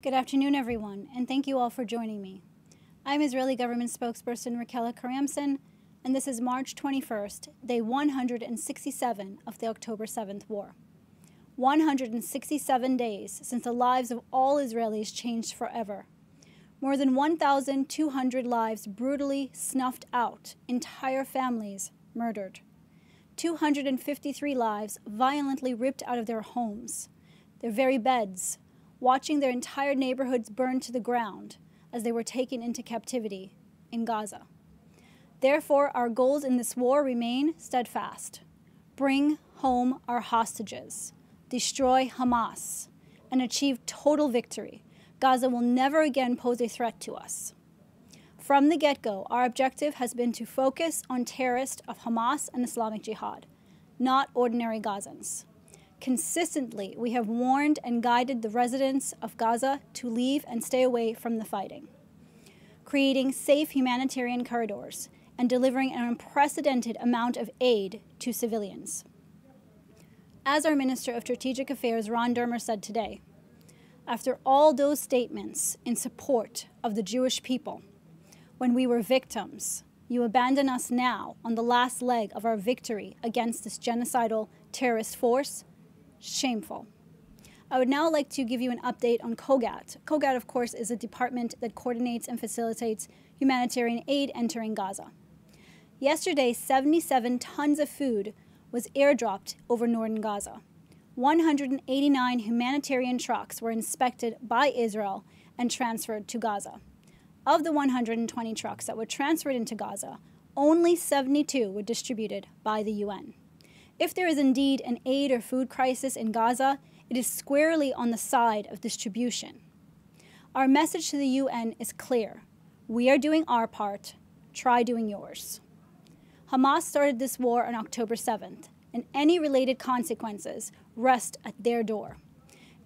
Good afternoon, everyone, and thank you all for joining me. I'm Israeli government spokesperson Raquela Karamson, and this is March 21st, day 167 of the October 7th war. 167 days since the lives of all Israelis changed forever. More than 1,200 lives brutally snuffed out, entire families murdered. 253 lives violently ripped out of their homes, their very beds, watching their entire neighborhoods burn to the ground as they were taken into captivity in Gaza. Therefore, our goals in this war remain steadfast. Bring home our hostages, destroy Hamas, and achieve total victory. Gaza will never again pose a threat to us. From the get-go, our objective has been to focus on terrorists of Hamas and Islamic Jihad, not ordinary Gazans. Consistently, we have warned and guided the residents of Gaza to leave and stay away from the fighting, creating safe humanitarian corridors and delivering an unprecedented amount of aid to civilians. As our Minister of Strategic Affairs, Ron Dermer, said today, after all those statements in support of the Jewish people, when we were victims, you abandon us now on the last leg of our victory against this genocidal terrorist force. Shameful. I would now like to give you an update on COGAT. COGAT, of course, is a department that coordinates and facilitates humanitarian aid entering Gaza. Yesterday, 77 tons of food was airdropped over northern Gaza. 189 humanitarian trucks were inspected by Israel and transferred to Gaza. Of the 120 trucks that were transferred into Gaza, only 72 were distributed by the UN. If there is indeed an aid or food crisis in Gaza, it is squarely on the side of distribution. Our message to the UN is clear. We are doing our part. Try doing yours. Hamas started this war on October 7th, and any related consequences rest at their door.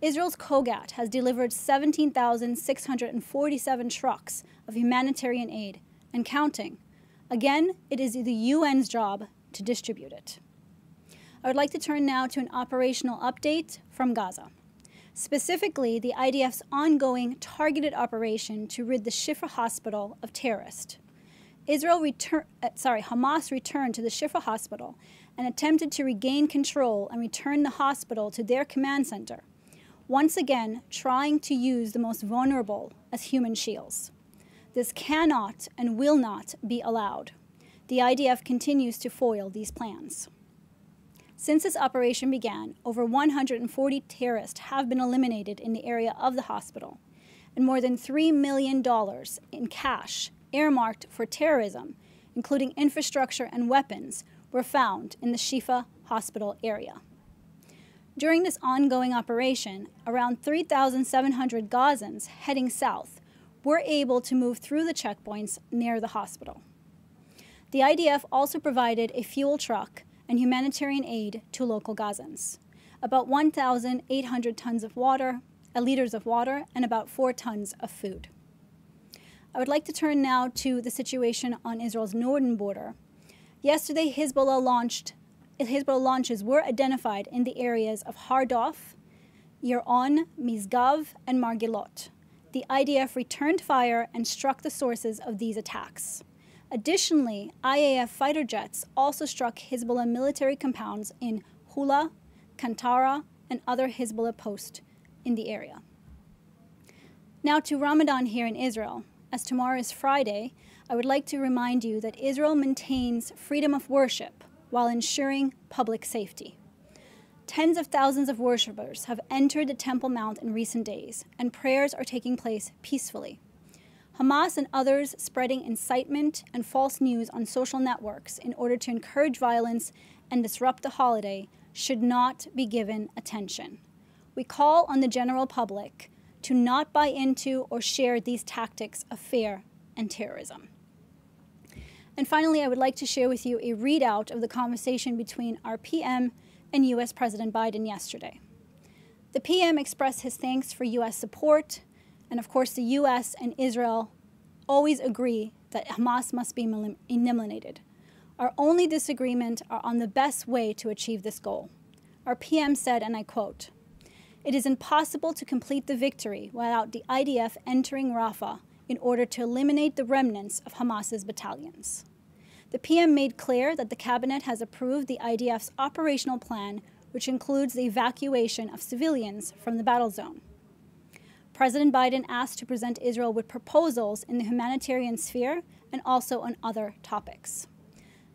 Israel's COGAT has delivered 17,647 trucks of humanitarian aid and counting. Again, it is the UN's job to distribute it. I would like to turn now to an operational update from Gaza. Specifically, the IDF's ongoing targeted operation to rid the Shifa hospital of terrorists. Hamas returned to the Shifa hospital and attempted to regain control and return the hospital to their command center, once again trying to use the most vulnerable as human shields. This cannot and will not be allowed. The IDF continues to foil these plans. Since this operation began, over 140 terrorists have been eliminated in the area of the hospital, and more than $3 million in cash earmarked for terrorism, including infrastructure and weapons, were found in the Shifa hospital area. During this ongoing operation, around 3,700 Gazans heading south were able to move through the checkpoints near the hospital. The IDF also provided a fuel truck and humanitarian aid to local Gazans, about 1,800 liters of water, and about 4 tons of food. I would like to turn now to the situation on Israel's northern border. Yesterday, Hezbollah launches were identified in the areas of Hardof, Yiron, Misgav, and Margilot. The IDF returned fire and struck the sources of these attacks. Additionally, IAF fighter jets also struck Hezbollah military compounds in Hula, Kantara, and other Hezbollah posts in the area. Now to Ramadan here in Israel. As tomorrow is Friday, I would like to remind you that Israel maintains freedom of worship while ensuring public safety. Tens of thousands of worshippers have entered the Temple Mount in recent days, and prayers are taking place peacefully. Hamas and others spreading incitement and false news on social networks in order to encourage violence and disrupt the holiday should not be given attention. We call on the general public to not buy into or share these tactics of fear and terrorism. And finally, I would like to share with you a readout of the conversation between our PM and U.S. President Biden yesterday. The PM expressed his thanks for U.S. support, and of course the U.S. and Israel always agree that Hamas must be eliminated. Our only disagreement are on the best way to achieve this goal. Our PM said, and I quote, It is impossible to complete the victory without the IDF entering Rafah in order to eliminate the remnants of Hamas's battalions. The PM made clear that the cabinet has approved the IDF's operational plan, which includes the evacuation of civilians from the battle zone. President Biden asked to present Israel with proposals in the humanitarian sphere and also on other topics.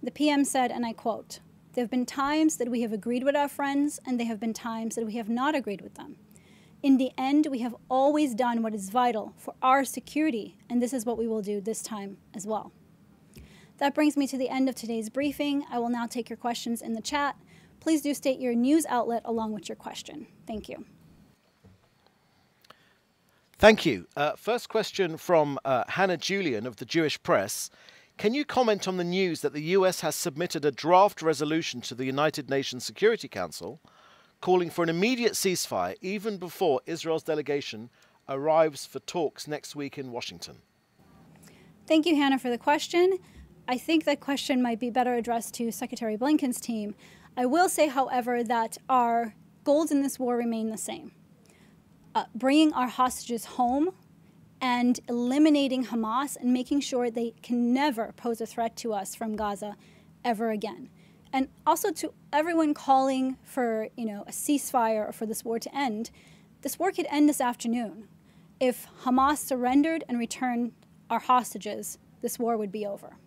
The PM said, and I quote, "There have been times that we have agreed with our friends, and there have been times that we have not agreed with them. In the end, we have always done what is vital for our security, and this is what we will do this time as well." That brings me to the end of today's briefing. I will now take your questions in the chat. Please do state your news outlet along with your question. Thank you. Thank you. First question from Hannah Julian of the Jewish Press. Can you comment on the news that the US has submitted a draft resolution to the United Nations Security Council calling for an immediate ceasefire even before Israel's delegation arrives for talks next week in Washington? Thank you, Hannah, for the question. I think that question might be better addressed to Secretary Blinken's team. I will say, however, that our goals in this war remain the same. Bringing our hostages home and eliminating Hamas and making sure they can never pose a threat to us from Gaza ever again. And also to everyone calling for, a ceasefire or for this war to end, this war could end this afternoon. If Hamas surrendered and returned our hostages, this war would be over.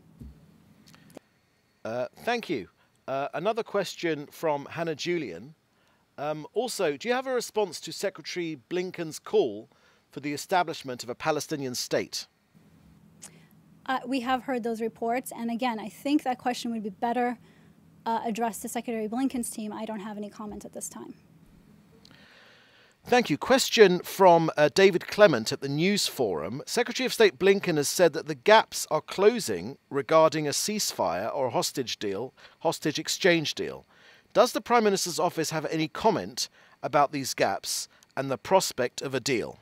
Thank you. Another question from Hannah Julian. Also, do you have a response to Secretary Blinken's call for the establishment of a Palestinian state? We have heard those reports. And again, I think that question would be better addressed to Secretary Blinken's team. I don't have any comment at this time. Thank you. Question from David Clement at the News Forum. Secretary of State Blinken has said that the gaps are closing regarding a ceasefire or a hostage exchange deal. Does the Prime Minister's office have any comment about these gaps and the prospect of a deal?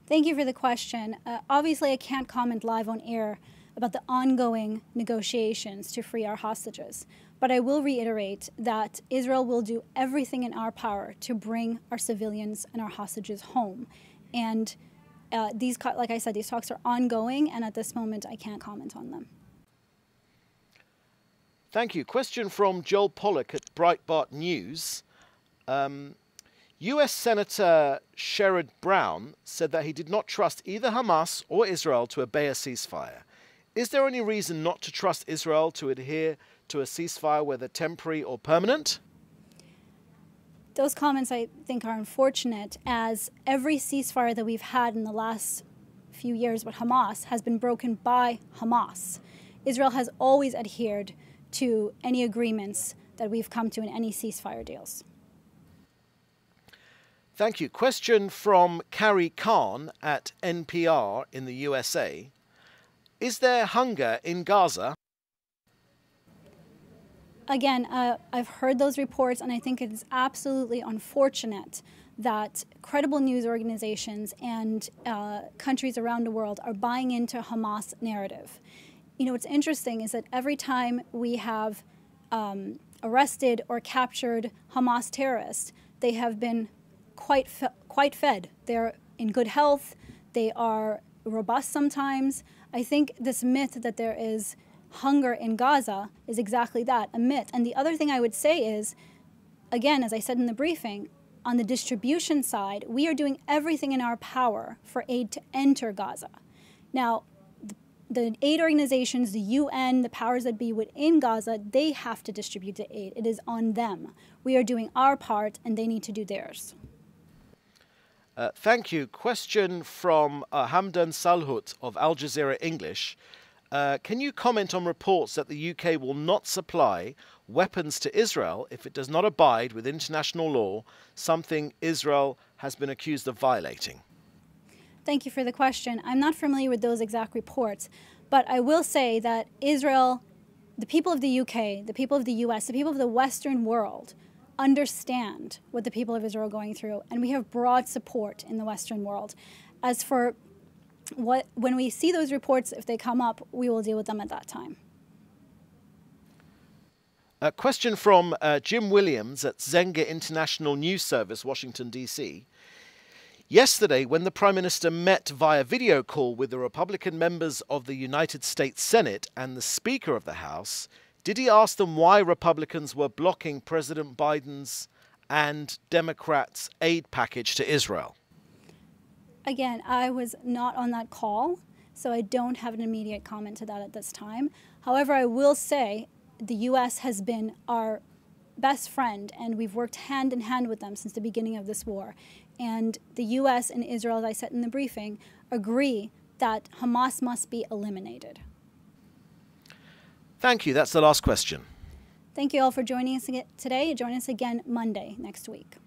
Thank you for the question. Obviously, I can't comment live on air about the ongoing negotiations to free our hostages. But I will reiterate that Israel will do everything in our power to bring our civilians and our hostages home. And like I said, these talks are ongoing, and at this moment, I can't comment on them. Thank you. Question from Joel Pollack at Breitbart News. US Senator Sherrod Brown said that he did not trust either Hamas or Israel to obey a ceasefire. Is there any reason not to trust Israel to adhere to a ceasefire, whether temporary or permanent? Those comments, I think, are unfortunate, as every ceasefire that we've had in the last few years with Hamas has been broken by Hamas. Israel has always adhered to any agreements that we've come to in any ceasefire deals. Thank you. Question from Carrie Khan at NPR in the USA. Is there hunger in Gaza? Again, I've heard those reports, and I think it is absolutely unfortunate that credible news organizations and countries around the world are buying into Hamas narrative. What's interesting is that every time we have arrested or captured Hamas terrorists, they have been quite fed. They're in good health. They are robust sometimes. I think this myth that there is hunger in Gaza is exactly that, a myth. And the other thing I would say is, again, as I said in the briefing, on the distribution side, we are doing everything in our power for aid to enter Gaza. Now, the aid organizations, the UN, the powers that be within Gaza, they have to distribute the aid. It is on them. We are doing our part, and they need to do theirs. Thank you. Question from Hamdan Salhut of Al Jazeera English. Can you comment on reports that the UK will not supply weapons to Israel if it does not abide with international law, something Israel has been accused of violating? Thank you for the question. I'm not familiar with those exact reports, but I will say that Israel, the people of the UK, the people of the US, the people of the Western world understand what the people of Israel are going through, and we have broad support in the Western world. As for when we see those reports, if they come up, we will deal with them at that time. A question from Jim Williams at Zenga International News Service, Washington, D.C. Yesterday, when the Prime Minister met via video call with the Republican members of the United States Senate and the Speaker of the House, did he ask them why Republicans were blocking President Biden's and Democrats' aid package to Israel? Again, I was not on that call, so I don't have an immediate comment to that at this time. However, I will say the U.S. has been our best friend, and we've worked hand in hand with them since the beginning of this war. And the U.S. and Israel, as I said in the briefing, agree that Hamas must be eliminated. Thank you. That's the last question. Thank you all for joining us today. Join us again Monday next week.